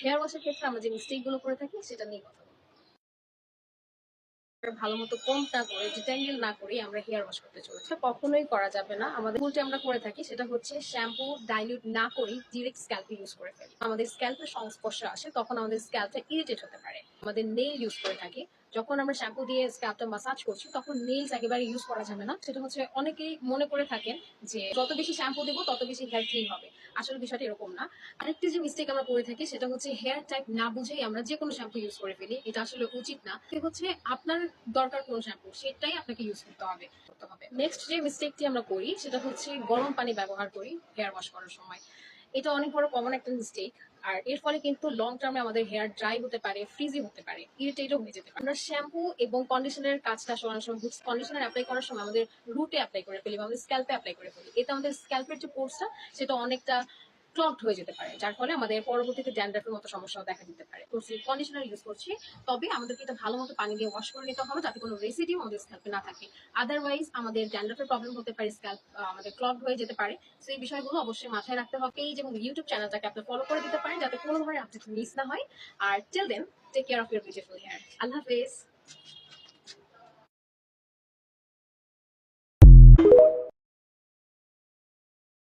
Hair ওয়াশের ক্ষেত্রে আমরা যে মিস্টেক গুলো করে থাকি সেটা নিয়ে কথা বলবো। ভালো মতো কম না করে ডিট্যাঙ্গেল না করে আমরা হেয়ার ওয়াশ করতে চলেছি, কখনোই করা যাবে না। আমাদের ভুলটা আমরা করে থাকি সেটা হচ্ছে শ্যাম্পু ডাইলিউট না করে ডিরেক্ট স্ক্যাল্পে ইউজ করে ফেলি। আমাদের স্ক্যাল্পের সংস্পর্শে আসে তখন আমাদের স্ক্যাল্পটা ইরিটেট হতে পারে। আমাদের নেইল ইউজ করে থাকি, যখন আমরা শ্যাম্পু দিয়ে স্ক্যাল্পটা মাসাজ করছি তখন নেইলস একেবারে ইউজ করা যাবে না। সেটা হচ্ছে অনেকেই মনে করে থাকেন যে যত বেশি শ্যাম্পু দেবো তত বেশি হেয়ার ক্লিন হবে। আসলে বিষয়টা এরকম না। আরেকটি যে মিস্টেক আমরা করে থাকি সেটা হচ্ছে হেয়ার টাইপ না বুঝেই আমরা যে কোনো শ্যাম্পু ইউজ করে ফেলি। এটা আসলে উচিত না। হচ্ছে আপনার দরকার কোন শ্যাম্পু সেটাই আপনাকে ইউজ করতে হবে। নেক্সট যে মিস্টেকটি আমরা করি সেটা হচ্ছে গরম পানি ব্যবহার করি হেয়ার ওয়াশ করার সময়। এটা অনেক বড় কমন একটা মিস্টেক। আর এর ফলে কিন্তু লং টার্মে আমাদের হেয়ার ড্রাই হতে পারে, ফ্রিজি হতে পারে, ইরিটেটও হয়ে যেতে পারে। আমরা শ্যাম্পু এবং কন্ডিশনারের কাজটা অনেক সময় কন্ডিশনার অ্যাপ্লাই করার সময় আমাদের রুটে অ্যাপ্লাই করে ফেলি বা আমাদের স্ক্যাল্পে অ্যাপ্লাই করে ফেলি। এতে আমাদের স্ক্যাল্পের যে পোর্সটা সেটা অনেকটা ক্লগড হয়ে যেতে পারে, যার ফলে আমাদের পরবর্তীতে ড্যান্ড্রাফের মতো সমস্যাও দেখা দিতে পারে। তো কন্ডিশনার ইউজ করছি, তবে আমাদেরকে এটা ভালো মতো পানি দিয়ে ওয়াশ করে নিতে হবে যাতে কোনো রেসিডিউ আমাদের স্ক্যাল্পে না থাকে। আদারওয়াইজ আমাদের ড্যান্ড্রাফের প্রবলেম হতে পারে, স্ক্যাল্প আমাদের ক্লগ হয়ে যেতে পারে। তো এই বিষয়গুলো অবশ্যই মাথায় রাখতে হবে। পেজ এবং ইউটিউব চ্যানেলটাকে আপনি ফলো করে দিতে পারেন যাতে কোনো ধরনের আপডেট মিস না হয়। আর till then, take care of your beautiful hair. আল্লাহ হাফেজ।